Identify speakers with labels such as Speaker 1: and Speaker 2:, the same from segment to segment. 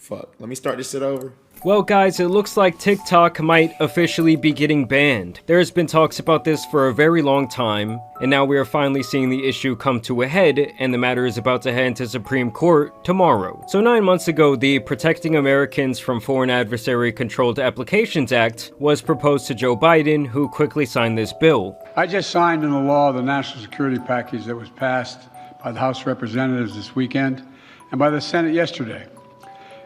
Speaker 1: Fuck. Let me start this shit over.
Speaker 2: Well guys, it looks like TikTok might officially be getting banned. There has been talks about this for a very long time, and now we are finally seeing the issue come to a head, and the matter is about to head into Supreme Court tomorrow. So 9 months ago, the Protecting Americans from Foreign Adversary Controlled Applications Act was proposed to Joe Biden, who quickly signed this bill.
Speaker 3: I just signed into law the national security package that was passed by the House of Representatives this weekend and by the Senate yesterday.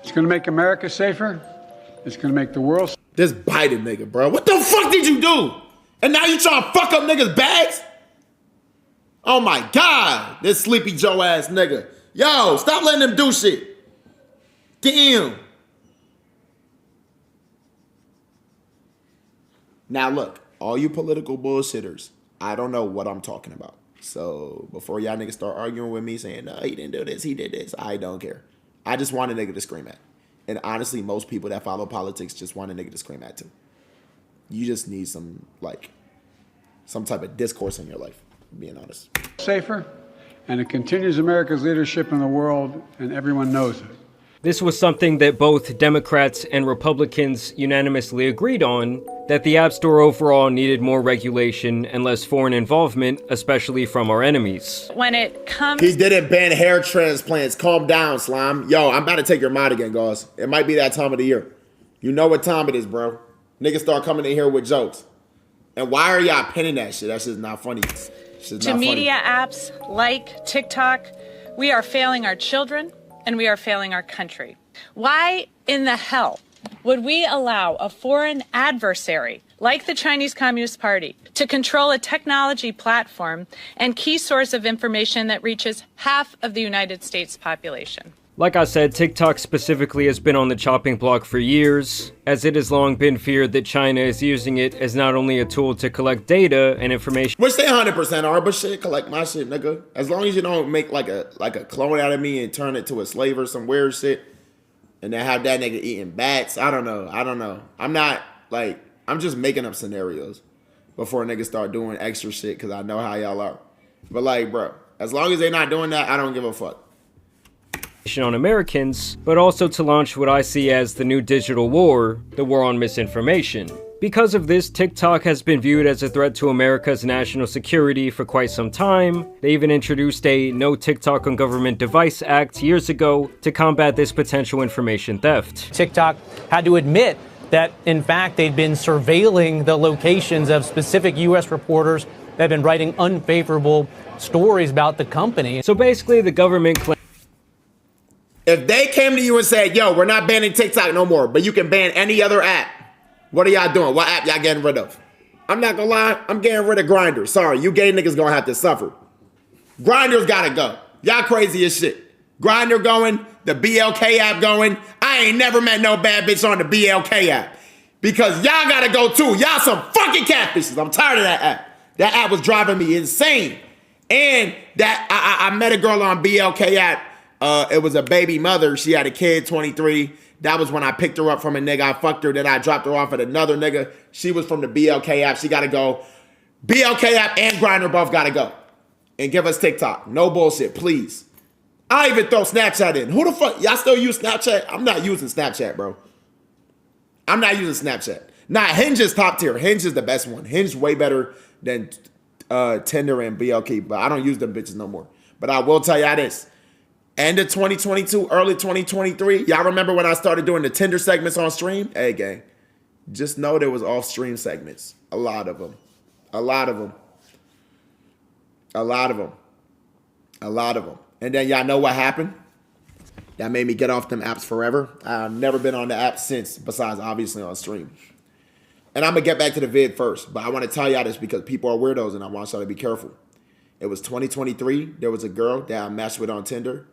Speaker 3: It's going to make America safer. It's going to make the world...
Speaker 1: This Biden nigga, bro. What the fuck did you do? And now you trying to fuck up niggas' bags? Oh my God. This Sleepy Joe ass nigga. Yo, stop letting him do shit. Damn. Now look, all you political bullshitters, I don't know what I'm talking about. So before y'all niggas start arguing with me saying, no, he didn't do this, he did this, I don't care. I just want a nigga to scream at. And honestly, most people that follow politics just want a nigga to scream at too. You just need some type of discourse in your life, being honest.
Speaker 3: Safer, and it continues America's leadership in the world, and everyone knows it.
Speaker 2: This was something that both Democrats and Republicans unanimously agreed on, that the App Store overall needed more regulation and less foreign involvement, especially from our enemies.
Speaker 4: When it comes...
Speaker 1: He didn't ban hair transplants. Calm down, Slime. Yo, I'm about to take your mod again, guys. It might be that time of the year. You know what time it is, bro. Niggas start coming in here with jokes. And why are y'all pinning that shit? That shit's not funny.
Speaker 4: To media apps like TikTok, we are failing our children and we are failing our country. Why in the hell would we allow a foreign adversary like the Chinese Communist Party to control a technology platform and key source of information that reaches half of the United States population?
Speaker 2: Like I said, TikTok specifically has been on the chopping block for years, as it has long been feared that China is using it as not only a tool to collect data and information,
Speaker 1: which they 100% are, but shit, collect my shit, nigga. As long as you don't make like a clone out of me and turn it to a slave or some weird shit, and then have that nigga eating bats. I don't know. I'm just making up scenarios before niggas start doing extra shit because I know how y'all are. But like, bro, as long as they not doing that, I don't give a fuck.
Speaker 2: On Americans, but also to launch what I see as the new digital war, the war on misinformation. Because of this, TikTok has been viewed as a threat to America's national security for quite some time. They even introduced a No TikTok on Government Device Act years ago to combat this potential information theft.
Speaker 5: TikTok had to admit that, in fact, they'd been surveilling the locations of specific U.S. reporters that had been writing unfavorable stories about the company.
Speaker 2: So basically, the government claims
Speaker 1: if they came to you and said, yo, we're not banning TikTok no more, but you can ban any other app, what are y'all doing? What app y'all getting rid of? I'm not gonna lie, I'm getting rid of Grindr. Sorry, you gay niggas gonna have to suffer. Grindr's gotta go. Y'all crazy as shit. Grindr going, the BLK app going. I ain't never met no bad bitch on the BLK app. Because y'all gotta go too. Y'all some fucking catfishes. I'm tired of that app. That app was driving me insane. And that I met a girl on BLK app. It was a baby mother. She had a kid, 23. That was when I picked her up from a nigga. I fucked her, then I dropped her off at another nigga. She was from the BLK app. She gotta go. BLK app and Grindr both gotta go. And give us TikTok. No bullshit, please. I even throw Snapchat in. Who the fuck? Y'all still use Snapchat? I'm not using Snapchat, bro. I'm not using Snapchat. Nah, Hinge is top tier. Hinge is the best one. Hinge way better than Tinder and BLK, but I don't use them bitches no more. But I will tell y'all this. End of 2022, early 2023. Y'all remember when I started doing the Tinder segments on stream? Hey, gang. Just know there was off-stream segments. A lot of them. A lot of them. A lot of them. A lot of them. And then y'all know what happened? That made me get off them apps forever. I've never been on the app since, besides obviously on stream. And I'm going to get back to the vid first, but I want to tell y'all this because people are weirdos and I want y'all to be careful. It was 2023. There was a girl that I matched with on Tinder.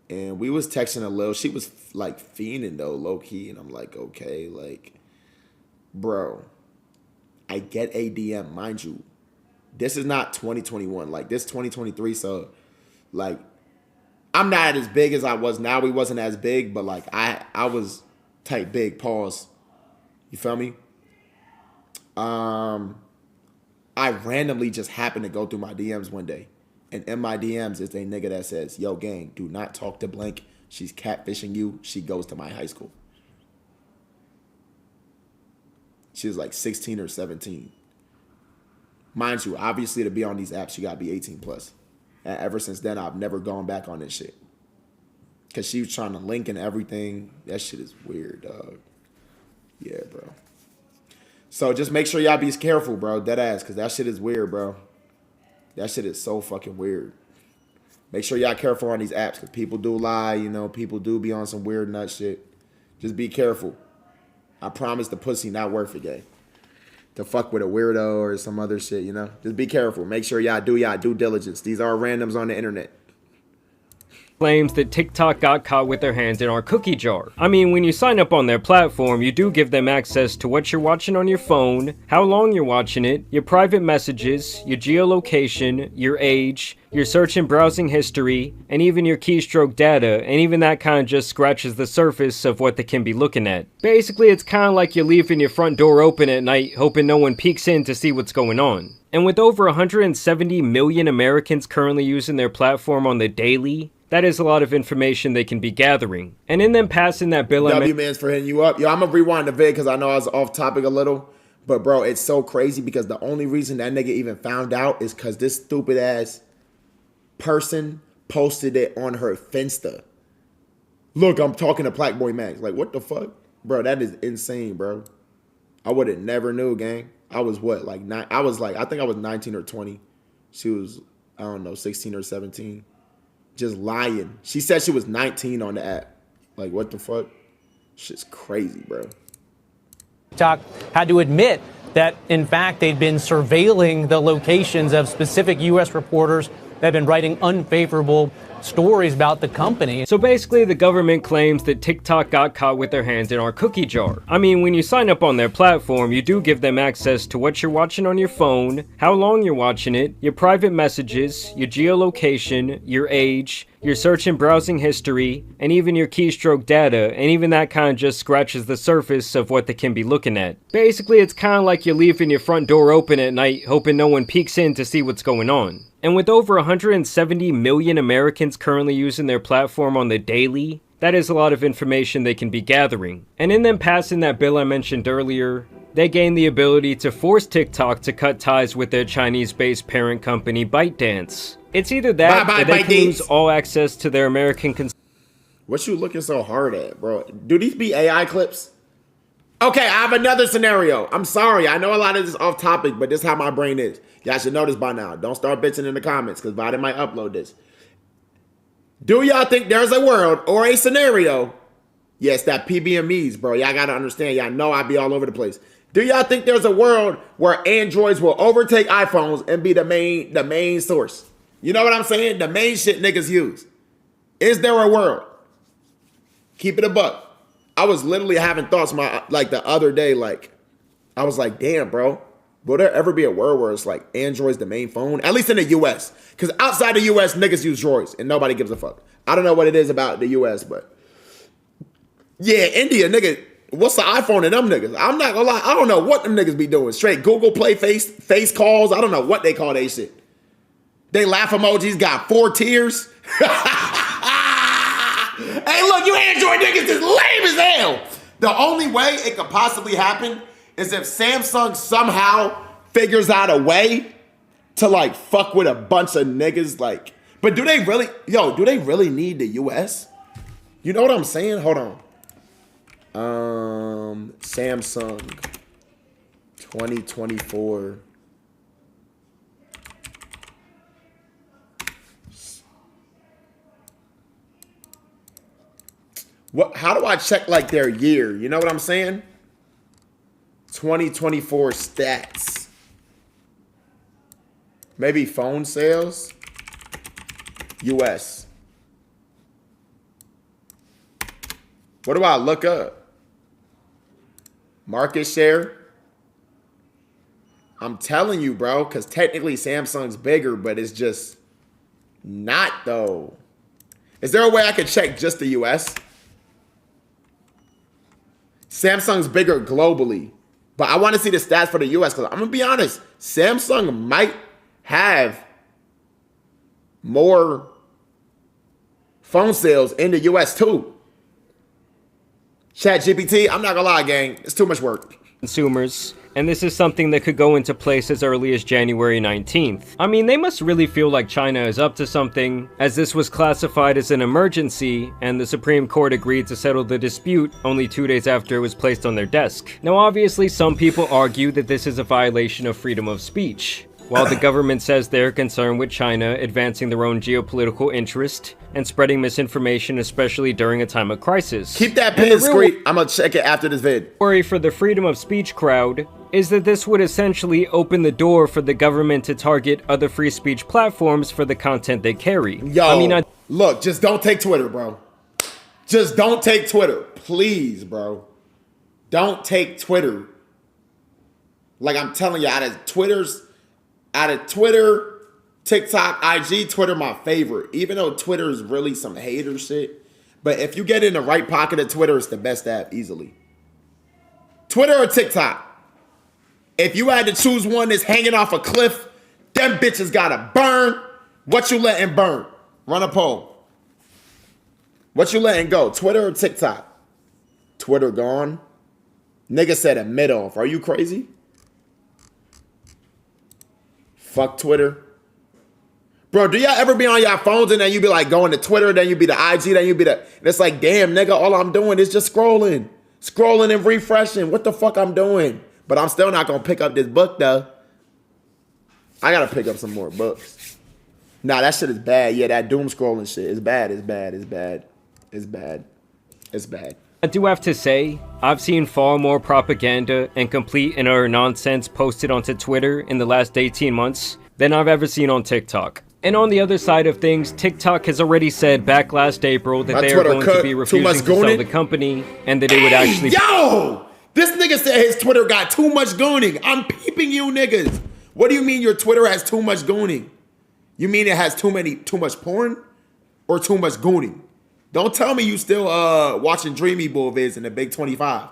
Speaker 1: And we was texting a little. She was like fiending though, low key. And I'm like, okay, like, bro, I get a DM, mind you. This is not 2021. Like, this 2023. So, like, I'm not as big as I was now. We wasn't as big, but like, I was type big. Pause. You feel me? I randomly just happened to go through my DMs one day. And in my DMs is a nigga that says, yo, gang, do not talk to blank she's catfishing you, she goes to my high school. She was like 16 or 17. Mind you, obviously to be on these apps, you gotta be 18 plus. And ever since then, I've never gone back on this shit. Cause she was trying to link and everything. That shit is weird, dog. Yeah, bro. So just make sure y'all be careful, bro. Dead ass, cause that shit is weird, bro. That shit is so fucking weird. Make sure y'all careful on these apps, because people do lie, you know, people do be on some weird nut shit. Just be careful. I promise the pussy not worth it, gang. To fuck with a weirdo or some other shit, you know? Just be careful. Make sure y'all do y'all due diligence. These are randoms on the internet.
Speaker 2: Claims that TikTok got caught with their hands in our cookie jar. I mean, when you sign up on their platform, you do give them access to what you're watching on your phone, how long you're watching it, your private messages, your geolocation, your age, your search and browsing history, and even your keystroke data, and even that kind of just scratches the surface of what they can be looking at. Basically, it's kind of like you're leaving your front door open at night, hoping no one peeks in to see what's going on. And with over 170 million Americans currently using their platform on the daily, that is a lot of information they can be gathering. And in them passing that bill,
Speaker 1: W-Mans for hitting you up. Yo, I'm gonna rewind the vid because I know I was off topic a little. But bro, it's so crazy because the only reason that nigga even found out is because this stupid ass person posted it on her Finsta. Look, I'm talking to Plaqueboymax. Like, what the fuck? Bro, that is insane, bro. I would have never knew, gang. I was what, like, I think I was 19 or 20. She was, I don't know, 16 or 17. Just lying. She said she was 19 on the app. Like, what the fuck? Shit's crazy, bro.
Speaker 5: TikTok had to admit that, in fact, they'd been surveilling the locations of specific U.S. reporters that have been writing unfavorable stories about the company.
Speaker 2: So basically, the government claims that TikTok got caught with their hands in our cookie jar. I mean, when you sign up on their platform, you do give them access to what you're watching on your phone, how long you're watching it, your private messages, your geolocation, your age, your search and browsing history, and even your keystroke data, and even that kind of just scratches the surface of what they can be looking at. Basically, it's kind of like you're leaving your front door open at night, hoping no one peeks in to see what's going on. And with over 170 million Americans currently using their platform on the daily, that is a lot of information they can be gathering. And in them passing that bill I mentioned earlier, they gain the ability to force TikTok to cut ties with their Chinese-based parent company ByteDance. It's either that or they can lose all access to their American
Speaker 1: What you looking so hard at, bro? Do these be AI clips? Okay, I have another scenario. I'm sorry. I know a lot of this is off topic, but this is how my brain is. Y'all should know this by now. Don't start bitching in the comments because Biden might upload this. Do y'all think there's a world or a scenario? Yes, that PBMEs, bro. Y'all got to understand. Y'all know I be all over the place. Do y'all think there's a world where Androids will overtake iPhones and be the main source? You know what I'm saying? The main shit niggas use. Is there a world? Keep it a buck. I was literally having thoughts the other day, I was like, damn, bro. Will there ever be a world where it's like Android's the main phone? At least in the US. Because outside the US, niggas use droids and nobody gives a fuck. I don't know what it is about the US, but yeah, India, nigga, what's the iPhone in them niggas? I'm not gonna lie, I don't know what them niggas be doing. Straight Google Play face calls. I don't know what they call they shit. They laugh emojis got 4 tiers. Hey, look, you Android niggas is lame as hell. The only way it could possibly happen is if Samsung somehow figures out a way to fuck with a bunch of niggas. But do they really need the US? You know what I'm saying? Hold on. Samsung 2024. How do I check their year? You know what I'm saying? 2024 stats. Maybe phone sales. US. What do I look up? Market share. I'm telling you, bro, because technically Samsung's bigger, but it's just not though. Is there a way I could check just the US? Samsung's bigger globally, but I want to see the stats for the US because I'm going to be honest, Samsung might have more phone sales in the US too. Chat GPT, I'm not gonna lie, gang. It's too much work.
Speaker 2: Consumers, and this is something that could go into place as early as January 19th. I mean, they must really feel like China is up to something, as this was classified as an emergency, and the Supreme Court agreed to settle the dispute only 2 days after it was placed on their desk. Now, obviously, some people argue that this is a violation of freedom of speech. While the government says they're concerned with China advancing their own geopolitical interest and spreading misinformation, especially during a time of crisis.
Speaker 1: Keep that pin discreet. I'm gonna check it after this vid.
Speaker 2: Worry for the freedom of speech crowd is that this would essentially open the door for the government to target other free speech platforms for the content they carry.
Speaker 1: Yo, look, just don't take Twitter, bro. Just don't take Twitter. Please, bro. Don't take Twitter. Like I'm telling you, out of Twitter, TikTok, IG, Twitter my favorite. Even though Twitter is really some hater shit. But if you get in the right pocket of Twitter, it's the best app easily. Twitter or TikTok? If you had to choose one that's hanging off a cliff, them bitches gotta burn. What you letting burn? Run a poll. What you letting go? Twitter or TikTok? Twitter gone. Nigga said a mid-off. Are you crazy? Fuck Twitter. Bro, do y'all ever be on y'all phones and then you be like going to Twitter, then you be the IG, then you be the... And it's like, damn, nigga, all I'm doing is just scrolling. Scrolling and refreshing. What the fuck I'm doing? But I'm still not going to pick up this book, though. I got to pick up some more books. Nah, that shit is bad. Yeah, that doom scrolling shit is bad. It's bad. It's bad. It's bad. It's bad.
Speaker 2: I do have to say, I've seen far more propaganda and complete and utter nonsense posted onto Twitter in the last 18 months than I've ever seen on TikTok. And on the other side of things, TikTok has already said back last April that they are going to be refusing to sell the company and that it would actually...
Speaker 1: Yo! This nigga said his Twitter got too much gooning. I'm peeping you niggas. What do you mean your Twitter has too much gooning? You mean it has too much porn? Or too much gooning? Don't tell me you still watching Dreamy Bull vids in the Big 25.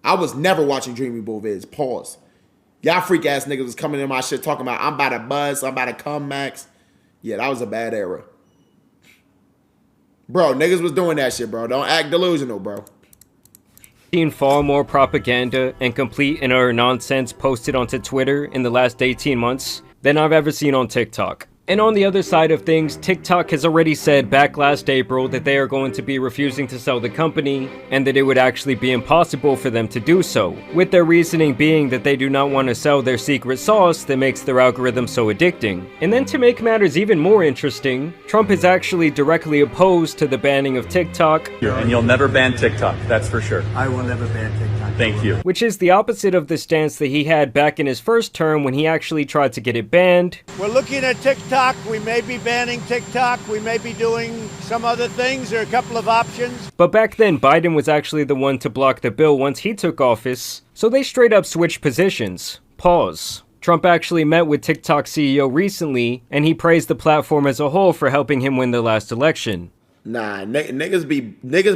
Speaker 1: I was never watching Dreamy Bull vids. Pause. Y'all freak ass niggas was coming in my shit talking about I'm about to buzz, I'm about to come max. Yeah, that was a bad era. Bro, niggas was doing that shit, bro. Don't act delusional, bro.
Speaker 2: Seen far more propaganda and complete and utter nonsense posted onto Twitter in the last 18 months than I've ever seen on TikTok. And on the other side of things, TikTok has already said back last April that they are going to be refusing to sell the company and that it would actually be impossible for them to do so, with their reasoning being that they do not want to sell their secret sauce that makes their algorithm so addicting. And then to make matters even more interesting, Trump is actually directly opposed to the banning of TikTok.
Speaker 6: And you'll never ban TikTok, that's for sure.
Speaker 7: I will never ban TikTok.
Speaker 6: Thank you.
Speaker 2: Which is the opposite of the stance that he had back in his first term when he actually tried to get it banned.
Speaker 7: We're looking at TikTok. We may be banning TikTok. We may be doing some other things. There are a couple of options.
Speaker 2: But back then, Biden was actually the one to block the bill once he took office, so they straight up switched positions. Pause. Trump actually met with TikTok CEO recently, and he praised the platform as a whole for helping him win the last election.
Speaker 1: Nah, niggas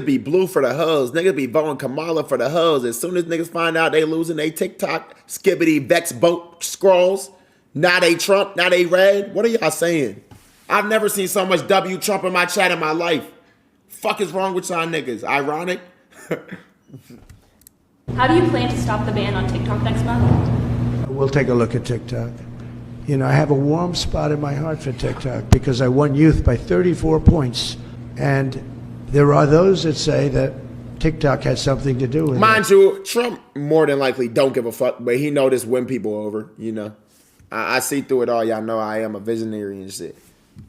Speaker 1: be blue for the hoes. Niggas be voting Kamala for the hoes. As soon as niggas find out they losing they TikTok skibbity vex boat scrolls, now they Trump, now they red. What are y'all saying? I've never seen so much W Trump in my chat in my life. Fuck is wrong with y'all niggas? Ironic?
Speaker 8: How do you plan to stop the ban on TikTok next month?
Speaker 9: We'll take a look at TikTok. You know, I have a warm spot in my heart for TikTok because I won youth by 34 points. And there are those that say that TikTok has something to do with it.
Speaker 1: Mind you, Trump more than likely don't give a fuck, but he know this win people over, you know. I see through it all. Y'all know I am a visionary and shit.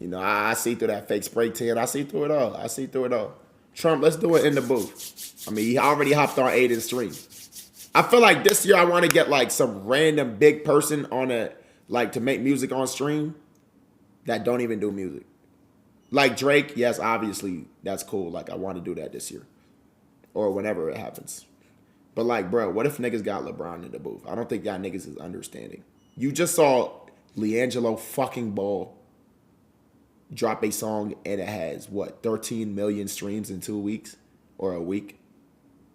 Speaker 1: You know, I see through that fake spray tan. I see through it all. I see through it all. Trump, let's do it in the booth. I mean, he already hopped on Aiden's stream. I feel like this year I want to get like some random big person on a, like to make music on stream that don't even do music. Like Drake, yes, obviously that's cool. Like I want to do that this year or whenever it happens. But like, bro, what if niggas got LeBron in the booth? I don't think y'all niggas is understanding. You just saw LiAngelo fucking Ball drop a song and it has, what, 13 million streams in 2 weeks or a week?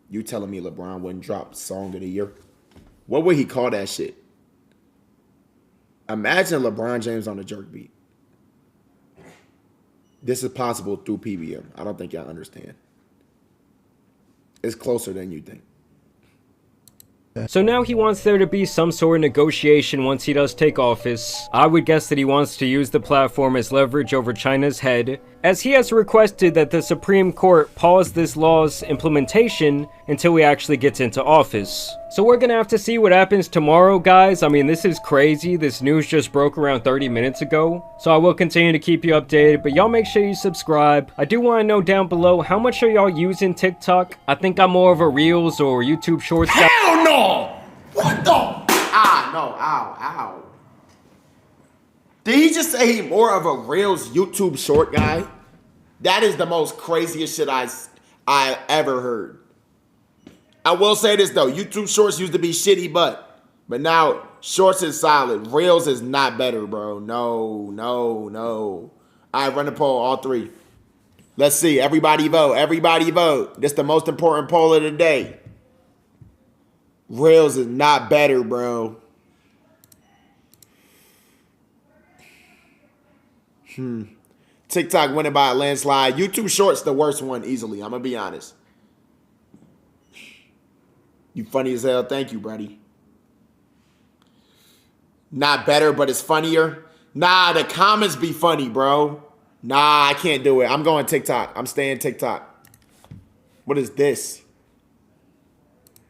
Speaker 1: You telling me LeBron wouldn't drop song of the year? What would he call that shit? Imagine LeBron James on a jerk beat. This is possible through PBM. I don't think y'all understand. It's closer than you think.
Speaker 2: So now he wants there to be some sort of negotiation once he does take office. I would guess that he wants to use the platform as leverage over China's head, as he has requested that the Supreme Court pause this law's implementation until he actually gets into office. So we're gonna have to see what happens tomorrow, guys. I mean, this is crazy. This news just broke around 30 minutes ago. So I will continue to keep you updated, but y'all make sure you subscribe. I do want to know down below, how much are y'all using TikTok? I think I'm more of a Reels or YouTube Shorts guy.
Speaker 1: Hell no! What the? Ah, no, ow. Did he just say he more of a Reels YouTube short guy? That is the most craziest shit I ever heard. I will say this though, YouTube Shorts used to be shitty, but now Shorts is solid. Reels is not better, bro. No. All right, run the poll, all three. Let's see, everybody vote. This is the most important poll of the day. Reels is not better, bro. TikTok winning by a landslide. YouTube Shorts the worst one easily. I'm gonna be honest. You funny as hell. Thank you, buddy. Not better, but it's funnier. Nah, the comments be funny, bro. Nah, I can't do it. I'm going TikTok. I'm staying TikTok. What is this?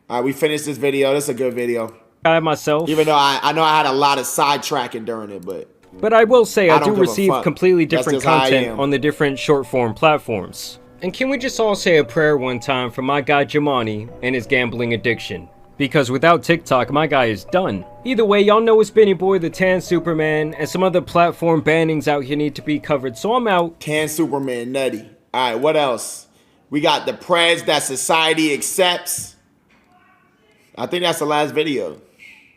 Speaker 1: All right, we finished this video. This is a good video.
Speaker 2: I myself.
Speaker 1: Even though I know I had a lot of sidetracking during it, but
Speaker 2: I will say I do
Speaker 1: don't give a
Speaker 2: receive
Speaker 1: fuck.
Speaker 2: completely
Speaker 1: That's
Speaker 2: different
Speaker 1: just how I
Speaker 2: content
Speaker 1: am.
Speaker 2: on the different short form platforms. And can we just all say a prayer one time for my guy Jamani and his gambling addiction? Because without TikTok, my guy is done. Either way, y'all know it's been your boy, the Tan Superman, and some other platform bannings out here need to be covered, so I'm out.
Speaker 1: Can Superman nutty. All right, what else? We got the preds that society accepts. I think that's the last video.